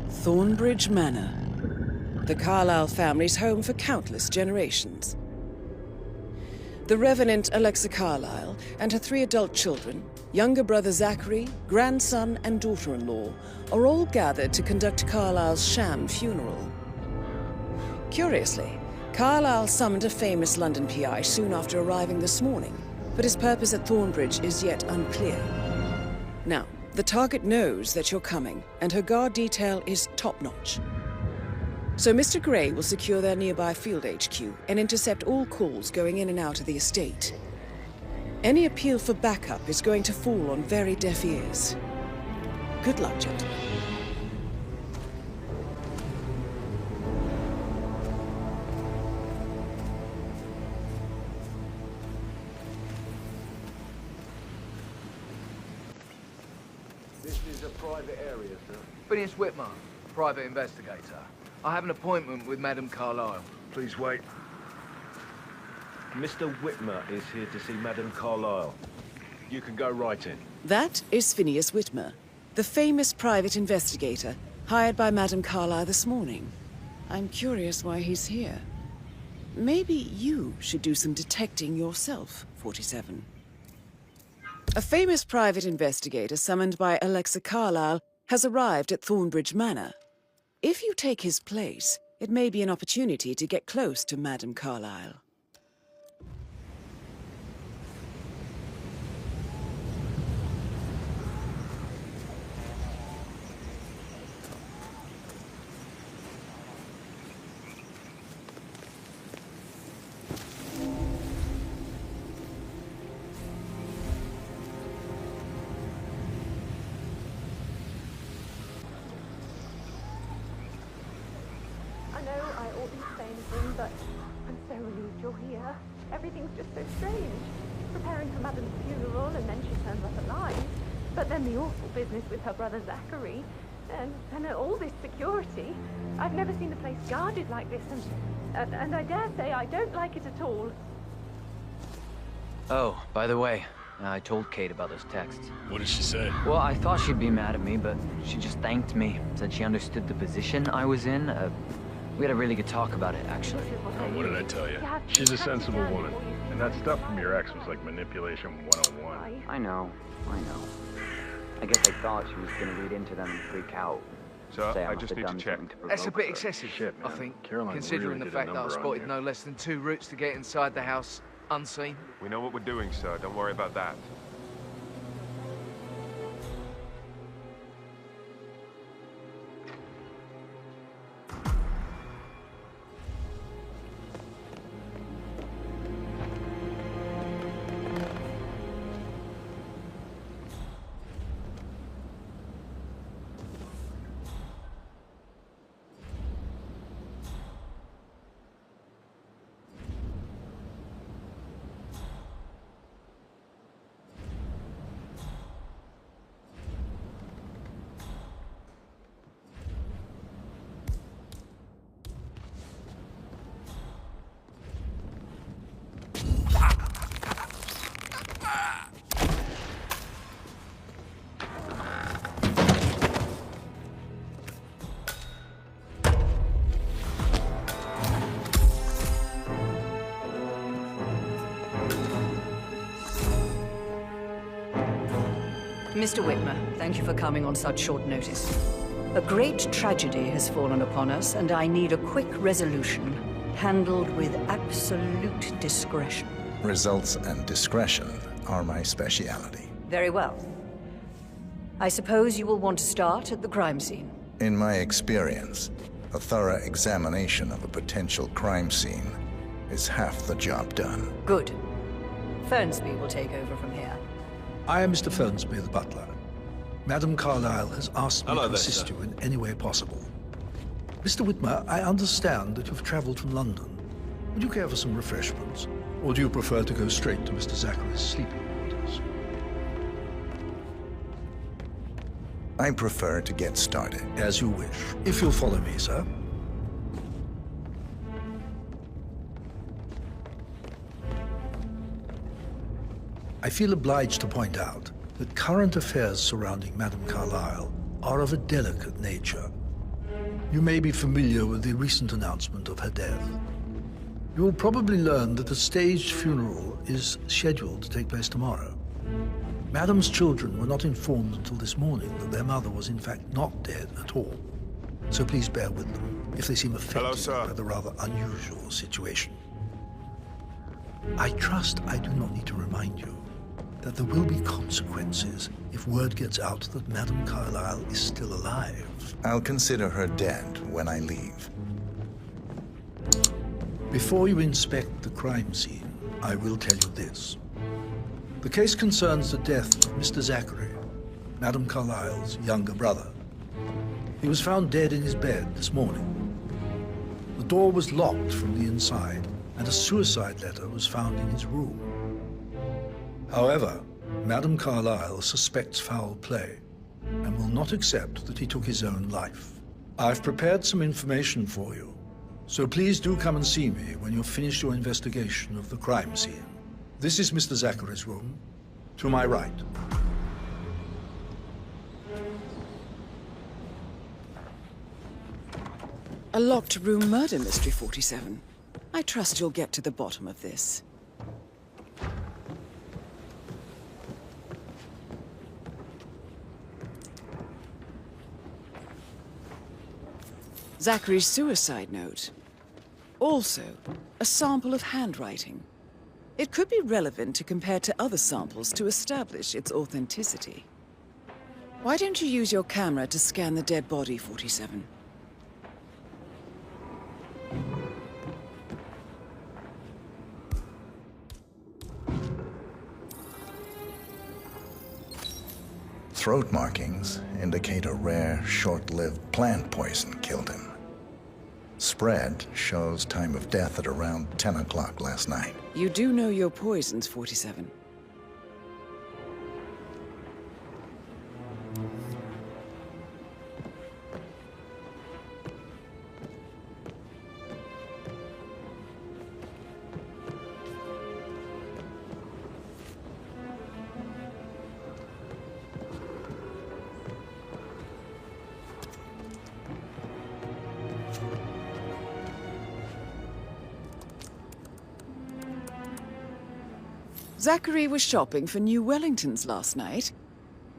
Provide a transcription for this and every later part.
Thornbridge Manor. The Carlyle family's home for countless generations. The Revenant Alexa Carlyle and her 3 adult children, younger brother Zachary, grandson and daughter-in-law, are all gathered to conduct Carlyle's sham funeral. Curiously, Carlyle summoned a famous London PI soon after arriving this morning, but his purpose at Thornbridge is yet unclear. Now, the target knows that you're coming, and her guard detail is top-notch. So Mr. Gray will secure their nearby field HQ and intercept all calls going in and out of the estate. Any appeal for backup is going to fall on very deaf ears. Good luck, gentlemen. This is a private area, sir. Phineas Whitmer, private investigator. I have an appointment with Madame Carlyle. Please wait. Mr. Whitmer is here to see Madame Carlyle. You can go right in. That is Phineas Whitmer, the famous private investigator hired by Madame Carlyle this morning. I'm curious why he's here. Maybe you should do some detecting yourself, 47. A famous private investigator summoned by Alexa Carlyle has arrived at Thornbridge Manor. If you take his place, it may be an opportunity to get close to Madame Carlyle. I know I oughtn't to say anything, but I'm so relieved you're here. Everything's just so strange. Preparing for Madame's funeral, and then she turns up alive. But then the awful business with her brother Zachary, and all this security. I've never seen the place guarded like this, and I dare say I don't like it at all. Oh, by the way, I told Kate about those texts. What did she say? Well, I thought she'd be mad at me, but she just thanked me. Said she understood the position I was in. We had a really good talk about it, actually. Oh, what did I tell you? She's a sensible woman. And that stuff from your ex was like manipulation 101. I know. I guess I thought she was gonna read into them and freak out. So Say I must just have need to done check. something to That's a provoke bit her. excessive, Shit, I man. think, Caroline considering really the did fact a that I number on spotted you. no less than 2 routes to get inside the house unseen. We know what we're doing, sir. Don't worry about that. Mr. Whitmer, thank you for coming on such short notice. A great tragedy has fallen upon us, and I need a quick resolution, handled with absolute discretion. Results and discretion are my speciality. Very well. I suppose you will want to start at the crime scene. In my experience, a thorough examination of a potential crime scene is half the job done. Good. Fernsby will take over from here. I am Mr. Fernsby, the butler. Madame Carlyle has asked me to Hello there, assist sir. you in any way possible. Mr. Whitmer, I understand that you've traveled from London. Would you care for some refreshments? Or do you prefer to go straight to Mr. Zachary's sleeping quarters? I prefer to get started. As you wish. If you'll follow me, sir. I feel obliged to point out that current affairs surrounding Madame Carlyle are of a delicate nature. You may be familiar with the recent announcement of her death. You will probably learn that a staged funeral is scheduled to take place tomorrow. Madam's children were not informed until this morning that their mother was in fact not dead at all. So please bear with them if they seem affected by the rather unusual situation. I trust I do not need to remind you that there will be consequences if word gets out that Madame Carlyle is still alive. I'll consider her dead when I leave. Before you inspect the crime scene, I will tell you this. The case concerns the death of Mr. Zachary, Madame Carlyle's younger brother. He was found dead in his bed this morning. The door was locked from the inside, and a suicide letter was found in his room. However, Madame Carlyle suspects foul play and will not accept that he took his own life. I've prepared some information for you, so please do come and see me when you've finished your investigation of the crime scene. This is Mr. Zachary's room, to my right. A locked room murder mystery, 47. I trust you'll get to the bottom of this. Zachary's suicide note. Also, a sample of handwriting. It could be relevant to compare to other samples to establish its authenticity. Why don't you use your camera to scan the dead body, 47? Throat markings indicate a rare, short-lived plant poison killed him. Spread shows time of death at around 10 o'clock last night. You do know your poisons, 47. Zachary was shopping for new Wellingtons last night.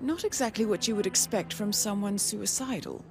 Not exactly what you would expect from someone suicidal.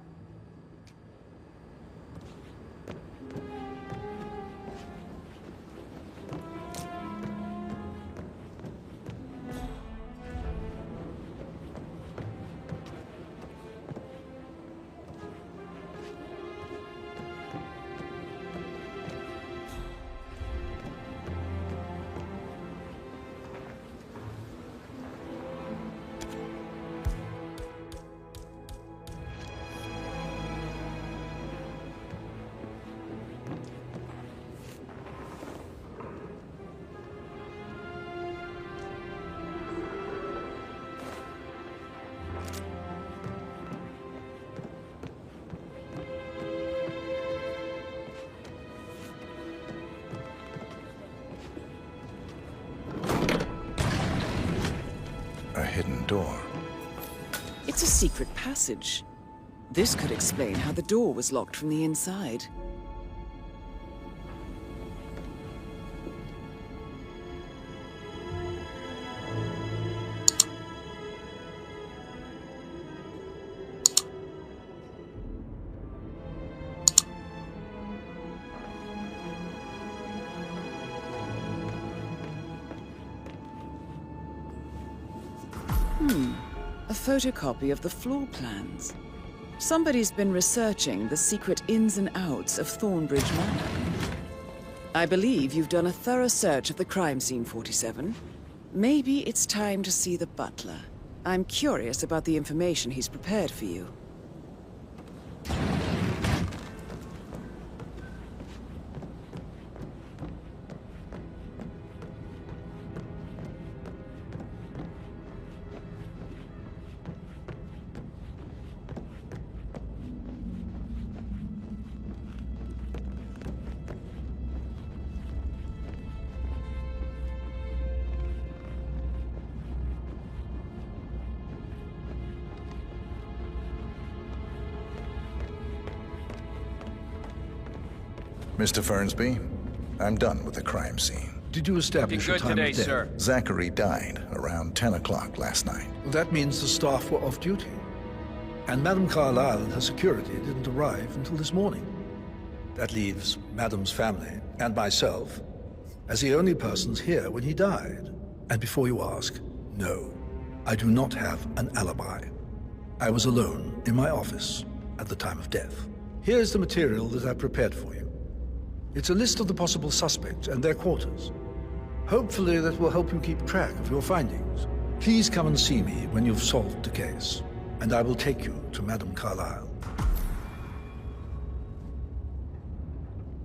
A hidden door. It's a secret passage. This could explain how the door was locked from the inside. A photocopy of the floor plans. Somebody's been researching the secret ins and outs of Thornbridge Manor. I believe you've done a thorough search of the crime scene, 47. Maybe it's time to see the butler. I'm curious about the information he's prepared for you. Mr. Fernsby, I'm done with the crime scene. Did you establish a time of death? Zachary died around 10 o'clock last night. That means the staff were off duty. And Madame Carlyle and her security didn't arrive until this morning. That leaves Madame's family and myself as the only persons here when he died. And before you ask, no, I do not have an alibi. I was alone in my office at the time of death. Here's the material that I prepared for you. It's a list of the possible suspects and their quarters. Hopefully that will help you keep track of your findings. Please come and see me when you've solved the case, and I will take you to Madame Carlyle.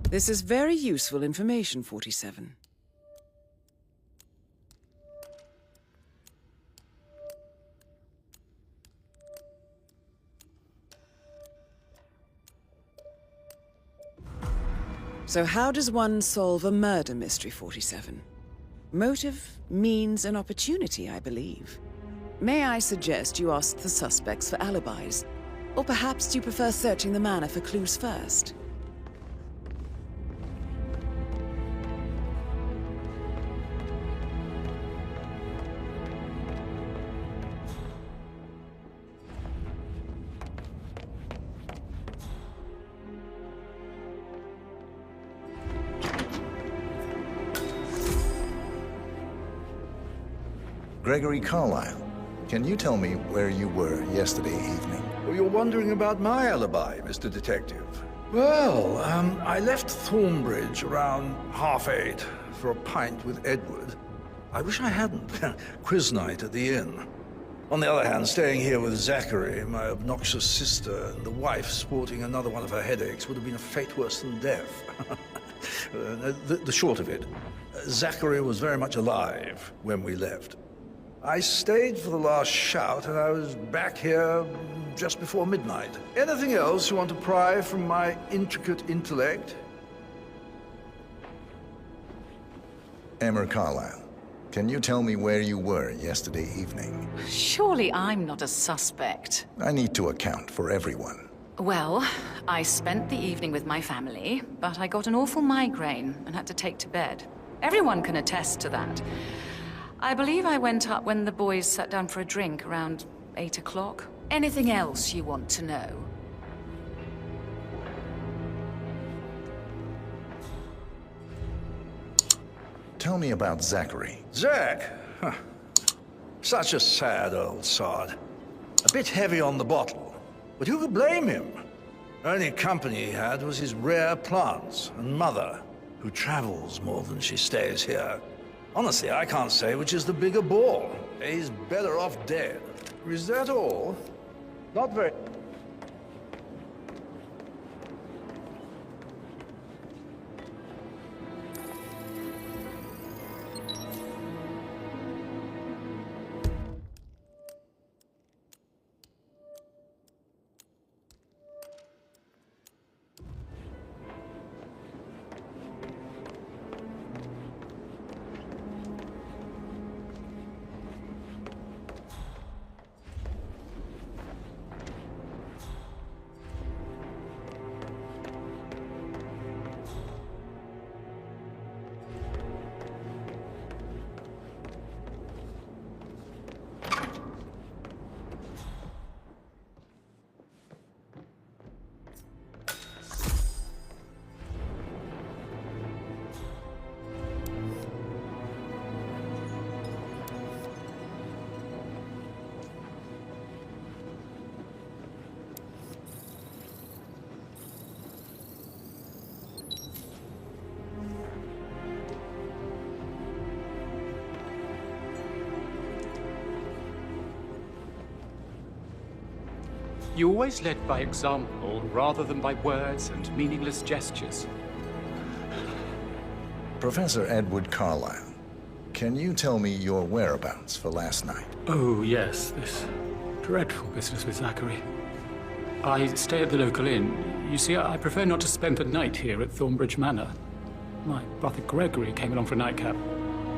This is very useful information, 47. So how does one solve a murder mystery, 47? Motive, means, and opportunity, I believe. May I suggest you ask the suspects for alibis? Or perhaps you prefer searching the manor for clues first? Gregory Carlyle, can you tell me where you were yesterday evening? Well, you're wondering about my alibi, Mr. Detective. Well, I left Thornbridge around 8:30 for a pint with Edward. I wish I hadn't. Quiz night at the inn. On the other hand, staying here with Zachary, my obnoxious sister, and the wife sporting another one of her headaches would have been a fate worse than death. The short of it, Zachary was very much alive when we left. I stayed for the last shout, and I was back here just before midnight. Anything else you want to pry from my intricate intellect? Emmer Carlyle, can you tell me where you were yesterday evening? Surely I'm not a suspect. I need to account for everyone. Well, I spent the evening with my family, but I got an awful migraine and had to take to bed. Everyone can attest to that. I believe I went up when the boys sat down for a drink around 8 o'clock. Anything else you want to know? Tell me about Zachary. Zach? Huh. Such a sad old sod. A bit heavy on the bottle, but who could blame him? Only company he had was his rare plants and mother, who travels more than she stays here. Honestly, I can't say which is the bigger ball. He's better off dead. Is that all? Not very... You always led by example rather than by words and meaningless gestures. Professor Edward Carlyle, can you tell me your whereabouts for last night? Oh, yes, this dreadful business with Zachary. I stay at the local inn. You see, I prefer not to spend the night here at Thornbridge Manor. My brother Gregory came along for a nightcap.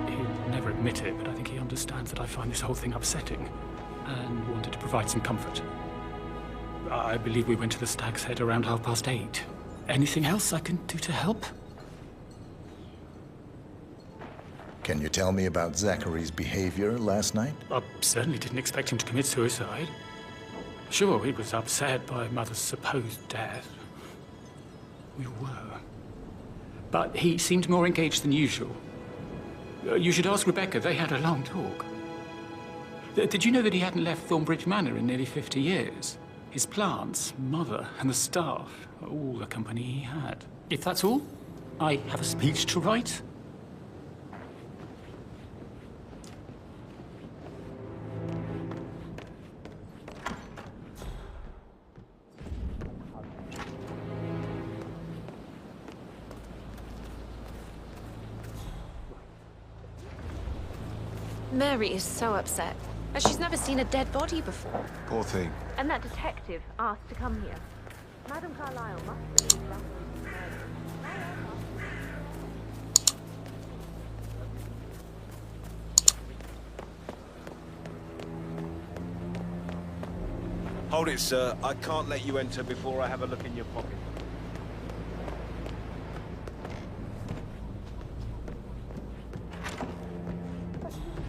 He'll never admit it, but I think he understands that I find this whole thing upsetting and wanted to provide some comfort. I believe we went to the Stag's Head around 8:30. anything else I can do to help? Can you tell me about Zachary's behavior last night? I certainly didn't expect him to commit suicide. Sure, he was upset by Mother's supposed death. We were. But he seemed more engaged than usual. You should ask Rebecca. They had a long talk. Did you know that he hadn't left Thornbridge Manor in nearly 50 years? His plants, Mother, and the staff are all the company he had. If that's all, I have a speech to write. Mary is so upset. And she's never seen a dead body before. Poor thing. And that detective asked to come here. Madam Carlyle must believe that. Hold it, sir. I can't let you enter before I have a look in your pocket.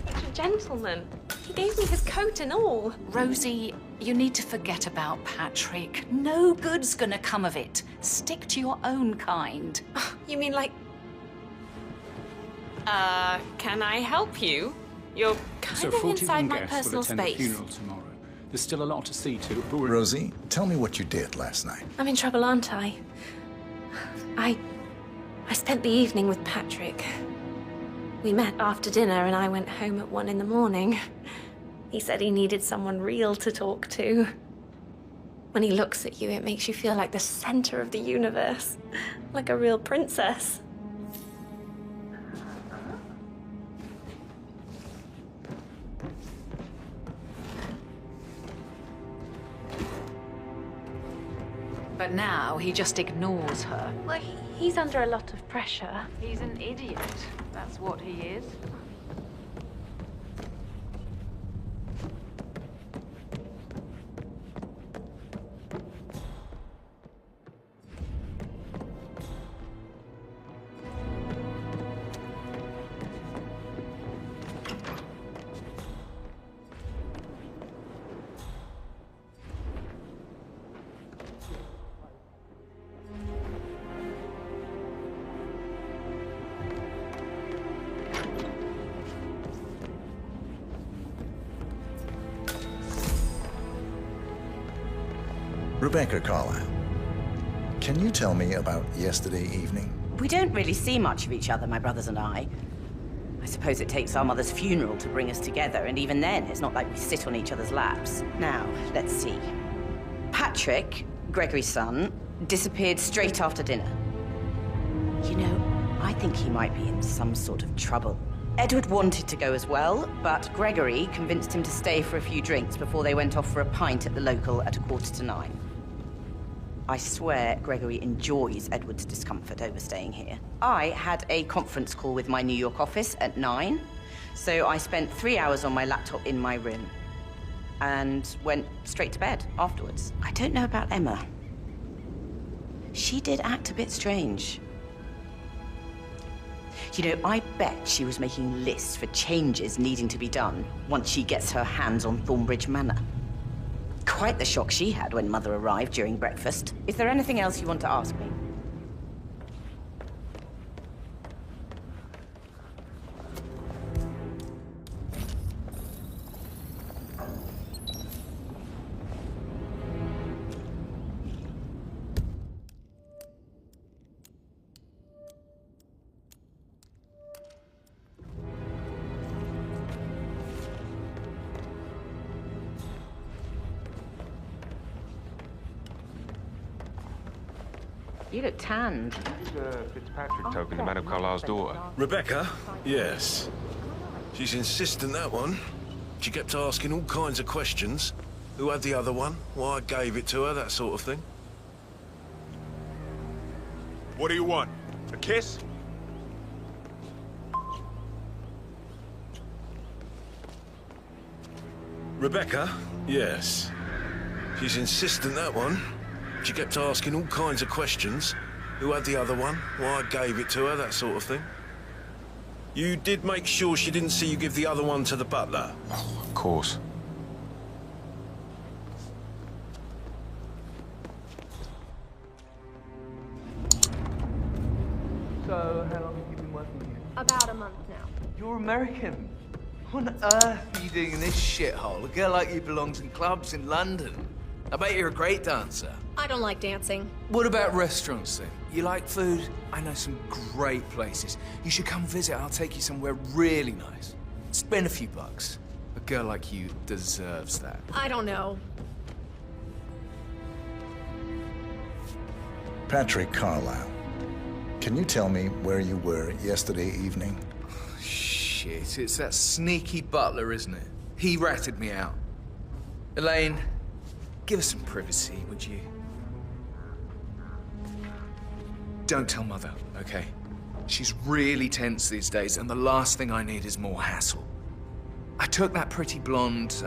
Such a gentleman. He gave me his coat and all. Rosie, you need to forget about Patrick. No good's gonna come of it. Stick to your own kind. You mean like... can I help you? You're kind of inside my personal space. The funeral tomorrow. There's still a lot to see to. Rosie, tell me what you did last night. I'm in trouble, aren't I? I spent the evening with Patrick. We met after dinner and I went home at 1 in the morning. He said he needed someone real to talk to. When he looks at you, it makes you feel like the center of the universe. Like a real princess. But now he just ignores her. Well, he's under a lot of pressure. He's an idiot. That's what he is. Rebecca Carlyle, can you tell me about yesterday evening? We don't really see much of each other, my brothers and I. I suppose it takes our mother's funeral to bring us together, and even then, it's not like we sit on each other's laps. Now, let's see. Patrick, Gregory's son, disappeared straight after dinner. You know, I think he might be in some sort of trouble. Edward wanted to go as well, but Gregory convinced him to stay for a few drinks before they went off for a pint at the local at 9:15. I swear Gregory enjoys Edward's discomfort over staying here. I had a conference call with my New York office at 9, so I spent 3 hours on my laptop in my room and went straight to bed afterwards. I don't know about Emma. She did act a bit strange. You know, I bet she was making lists for changes needing to be done once she gets her hands on Thornbridge Manor. Quite the shock she had when Mother arrived during breakfast. Is there anything else you want to ask me? You look tanned. Fitzpatrick token to Madame Carlyle's daughter. Rebecca? Yes. She's insistent, that one. She kept asking all kinds of questions. Who had the other one? Why I gave it to her, that sort of thing. What do you want? A kiss? Rebecca? Yes. She's insistent, that one. She kept asking all kinds of questions. Who had the other one? Why I gave it to her, that sort of thing. You did make sure she didn't see you give the other one to the butler? Oh, of course. So, how long have you been working here? About a month now. You're American. What on earth are you doing in this shithole? A girl like you belongs in clubs in London. I bet you're a great dancer. I don't like dancing. What about restaurants, then? You like food? I know some great places. You should come visit. I'll take you somewhere really nice. Spend a few bucks. A girl like you deserves that. I don't know. Patrick Carlisle, can you tell me where you were yesterday evening? Shit, it's that sneaky butler, isn't it? He ratted me out. Elaine, give us some privacy, would you? Don't tell Mother, okay? She's really tense these days, and the last thing I need is more hassle. I took that pretty blonde,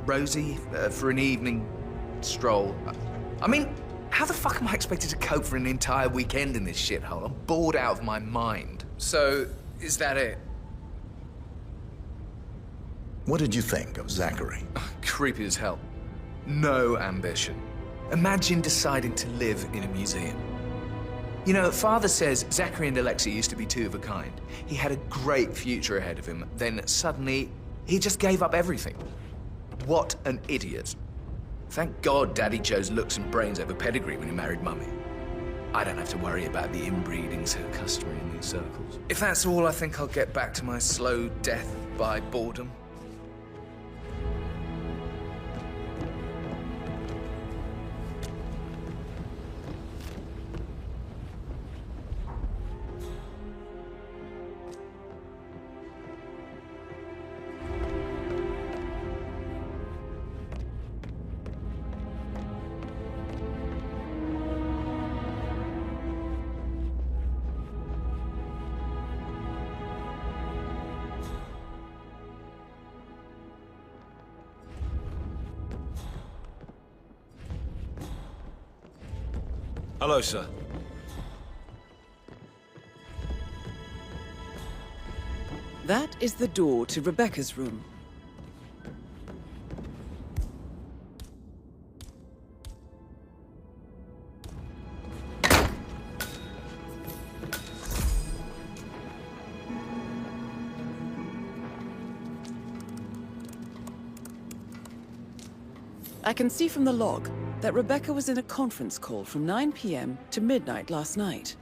Rosie, for an evening stroll. I mean, how the fuck am I expected to cope for an entire weekend in this shithole? I'm bored out of my mind. So, is that it? What did you think of Zachary? Creepy as hell. No ambition. Imagine deciding to live in a museum. You know, Father says Zachary and Alexa used to be two of a kind. He had a great future ahead of him. Then suddenly, he just gave up everything. What an idiot. Thank God Daddy chose looks and brains over pedigree when he married Mummy. I don't have to worry about the inbreeding so customary in these circles. If that's all, I think I'll get back to my slow death by boredom. Hello, sir. That is the door to Rebecca's room. I can see from the log that Rebecca was in a conference call from 9 p.m. to midnight last night.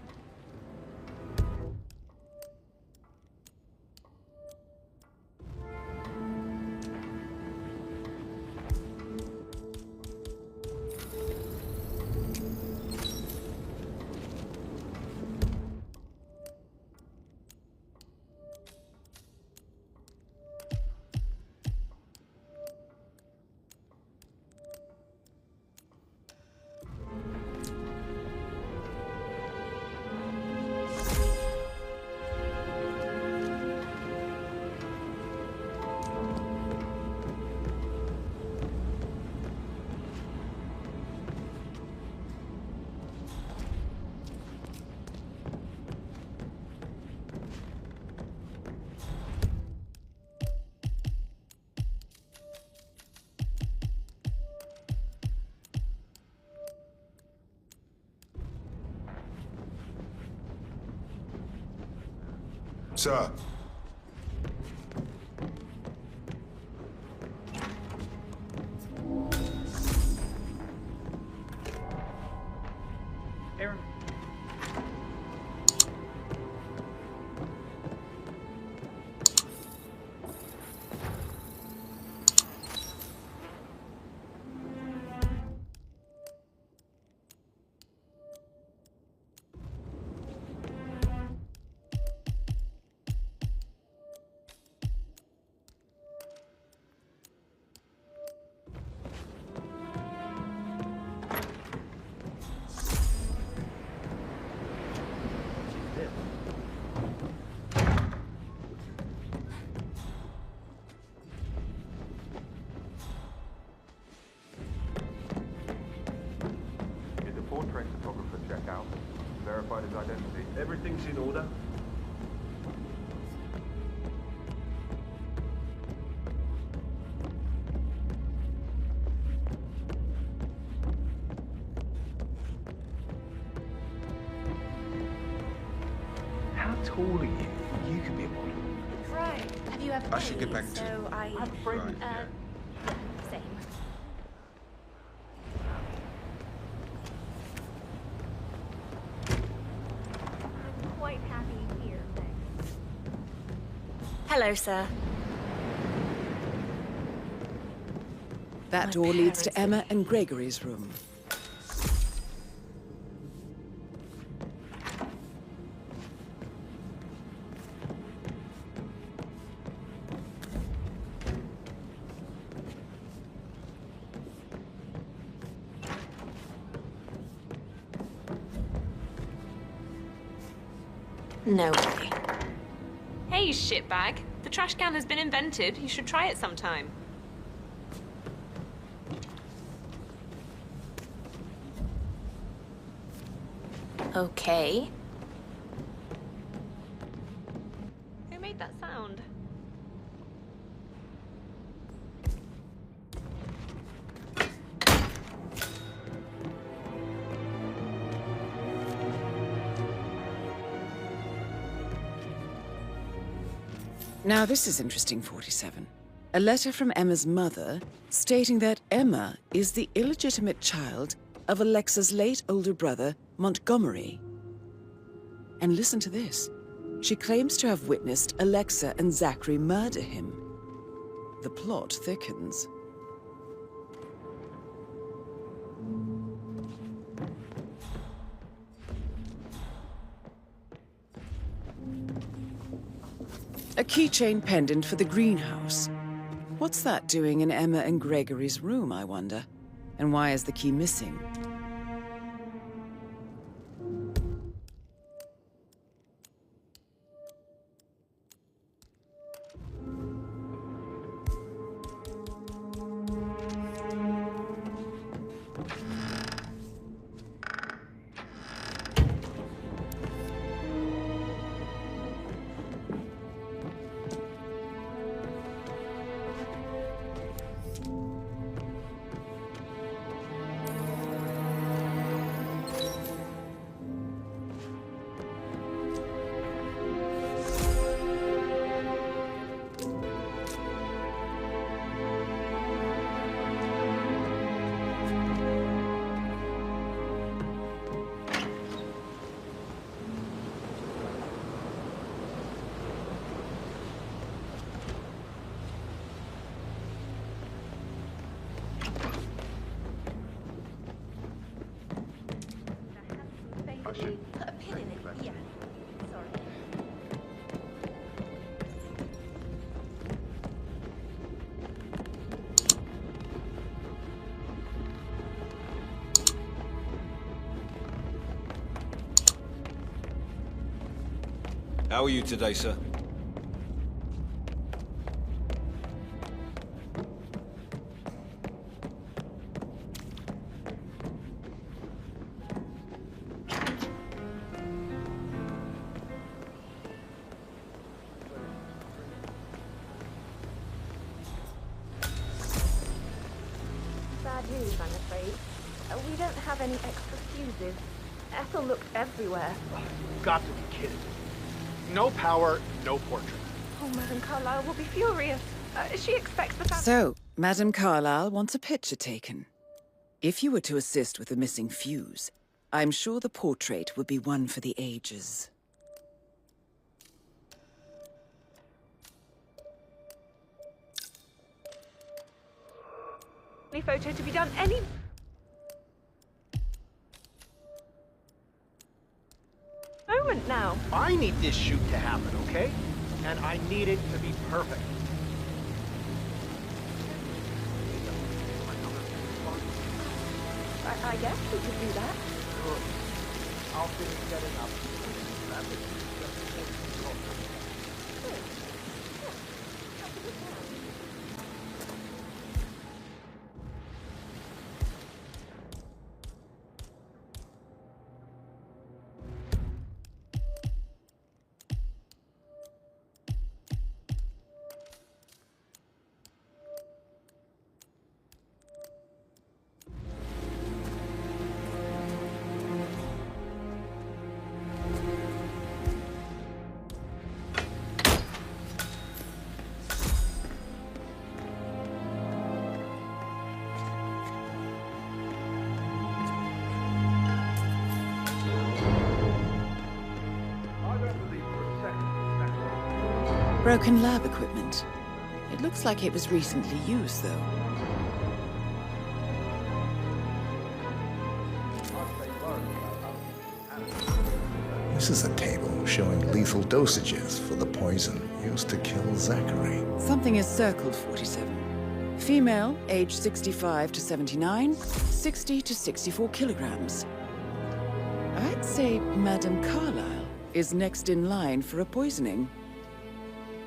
Sir. Aaron. photographer check out? Verified his identity? Everything's in order. How tall are you? You could be a model. Right. Have you ever I should get back to... So I have a friend. same. I'm quite happy here, thanks. Hello, sir. That door leads to Emma and Gregory's room. No way. Hey, you shitbag. The trash can has been invented. You should try it sometime. Okay. Who made that sound? Now this is interesting, 47. A letter from Emma's mother stating that Emma is the illegitimate child of Alexa's late older brother, Montgomery. And listen to this. She claims to have witnessed Alexa and Zachary murder him. The plot thickens. A keychain pendant for the greenhouse. What's that doing in Emma and Gregory's room, I wonder? And why is the key missing? Put a pin in it. Yeah. Sorry. How are you today, sir? Bad news, I'm afraid. We don't have any extra fuses. Ethel looked everywhere. You've got to be kidding me. No power, no portrait. Oh, Madame Carlyle will be furious. She expects the family... So, Madame Carlyle wants a picture taken. If you were to assist with the missing fuse, I'm sure the portrait would be one for the ages. photo to be done any... moment now. I need this shoot to happen, okay? And I need it to be perfect. I guess we could do that. Good. I'll finish setting up. That's it. Broken lab equipment. It looks like it was recently used, though. This is a table showing lethal dosages for the poison used to kill Zachary. Something is circled, 47. Female, age 65 to 79, 60 to 64 kilograms. I'd say Madame Carlyle is next in line for a poisoning.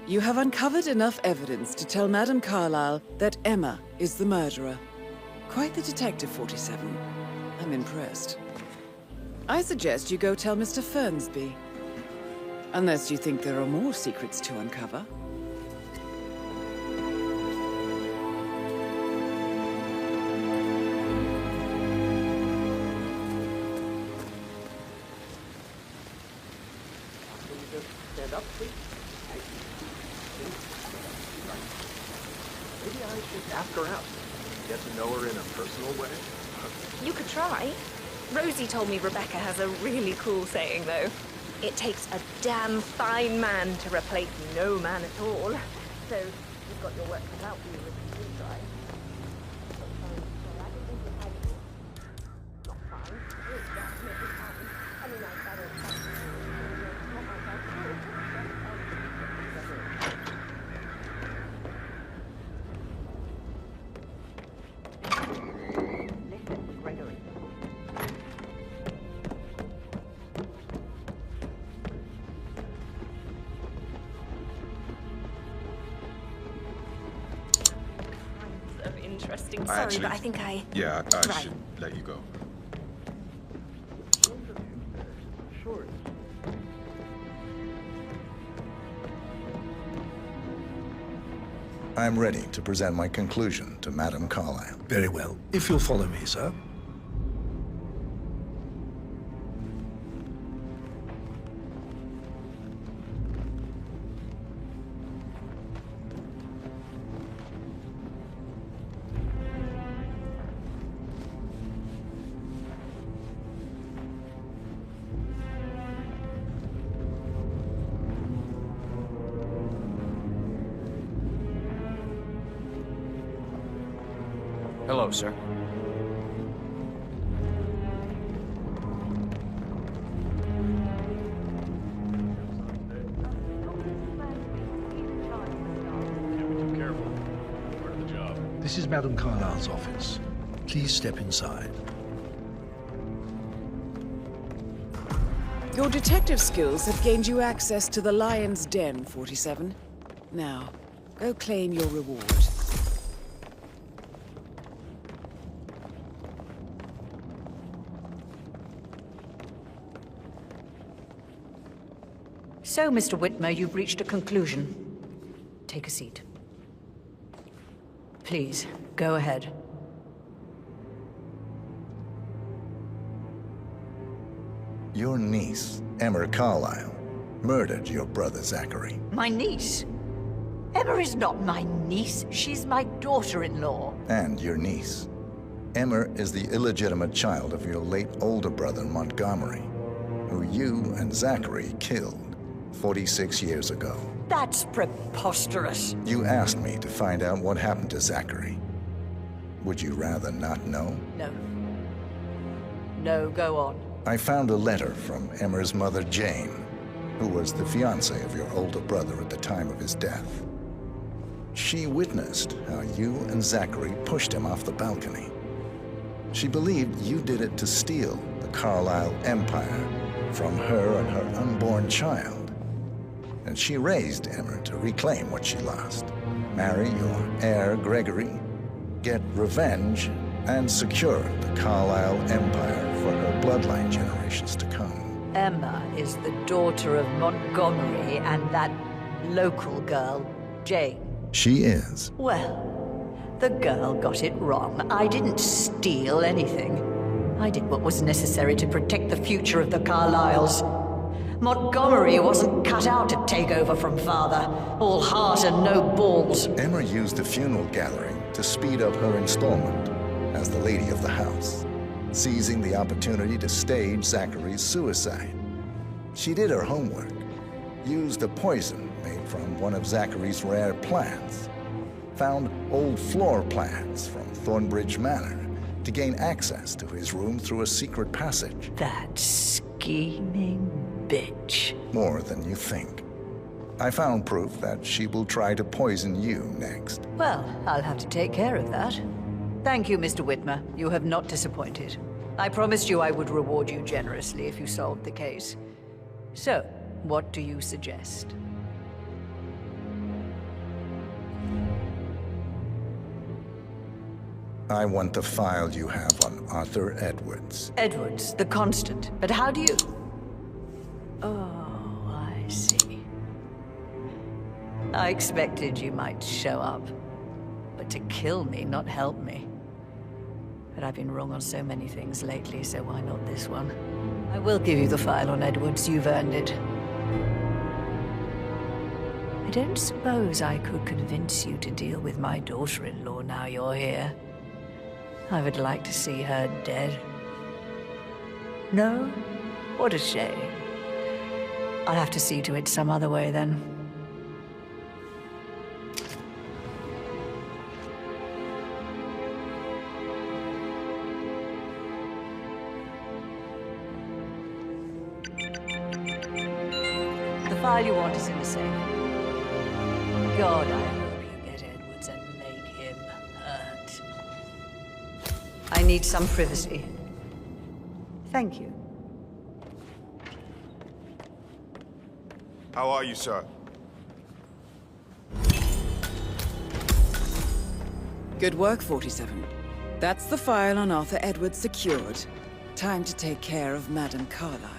You have uncovered enough evidence to tell Madame Carlyle that Emma is the murderer. Quite the detective, 47. I'm impressed. I suggest you go tell Mr. Fernsby. Unless you think there are more secrets to uncover. Stand up, please. Maybe I should ask her out. Get to know her in a personal way. You could try. Rosie told me Rebecca has a really cool saying, though. It takes a damn fine man to replace no man at all. So, you've got your work cut out for you if you do try. Not fine. It's definitely fine. I mean, I don't know. Listen, Gregory. So interesting. Sorry, but I think I... Yeah, I Right. should let you go. Sure. I'm ready to present my conclusion to Madame Carlyle. Very well. If you'll follow me, sir. Hello, sir. This is Madame Carlyle's office. Please step inside. Your detective skills have gained you access to the Lion's Den, 47. Now, go claim your reward. So, Mr. Whitmer, you've reached a conclusion. Take a seat. Please, go ahead. Your niece, Emma Carlyle, murdered your brother Zachary. My niece? Emma is not my niece. She's my daughter-in-law. And your niece. Emma is the illegitimate child of your late older brother Montgomery, who you and Zachary killed 46 years ago. That's preposterous. You asked me to find out what happened to Zachary. Would you rather not know? No. No, go on. I found a letter from Emma's mother, Jane, who was the fiancée of your older brother at the time of his death. She witnessed how you and Zachary pushed him off the balcony. She believed you did it to steal the Carlyle empire from her and her unborn child. And she raised Emma to reclaim what she lost. Marry your heir, Gregory, get revenge, and secure the Carlyle empire for her bloodline generations to come. Emma is the daughter of Montgomery and that local girl, Jane. She is. Well, the girl got it wrong. I didn't steal anything. I did what was necessary to protect the future of the Carlyles. Montgomery wasn't cut out to take over from father. All heart and no balls. Emma used the funeral gathering to speed up her installment as the lady of the house, seizing the opportunity to stage Zachary's suicide. She did her homework, used a poison made from one of Zachary's rare plants. Found old floor plans from Thornbridge Manor to gain access to his room through a secret passage. That scheming bitch. More than you think. I found proof that she will try to poison you next. Well, I'll have to take care of that. Thank you, Mr. Whitmer. You have not disappointed. I promised you I would reward you generously if you solved the case. So, what do you suggest? I want the file you have on Arthur Edwards. Edwards, the Constant. But how do you... Oh, I see. I expected you might show up. But to kill me, not help me. But I've been wrong on so many things lately, so why not this one? I will give you the file on Edwards. You've earned it. I don't suppose I could convince you to deal with my daughter-in-law now you're here. I would like to see her dead. No? What a shame. I'll have to see to it some other way then. The file you want is in the safe. God, I hope you get Edwards and make him hurt. I need some privacy. Thank you. How are you, sir? Good work, 47. That's the file on Arthur Edwards secured. Time to take care of Madame Carlyle.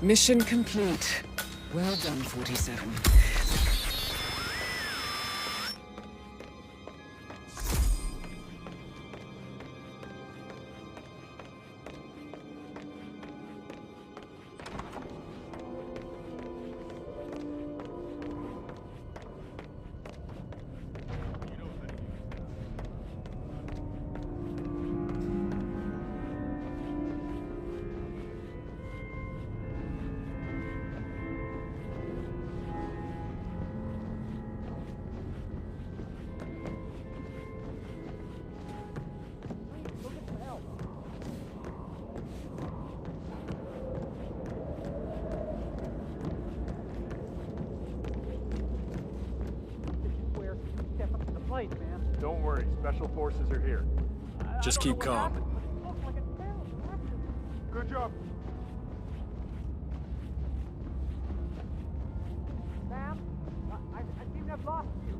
Mission complete. Well done, 47. Don't worry, special forces are here. Just keep calm. Good job. Sam, I seem to have lost you.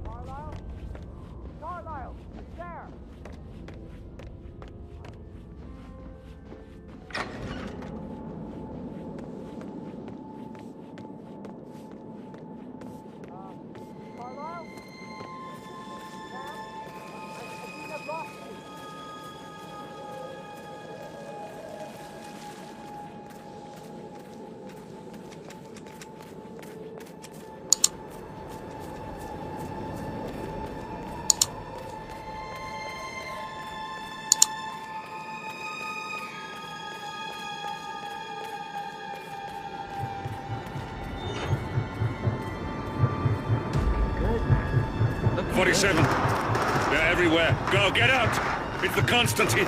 Carlyle? Carlyle, are you there? Carlyle? Sam, I seem to have lost you. Look, 47. They're everywhere. Go, get out! It's the Constantine.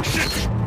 Shit!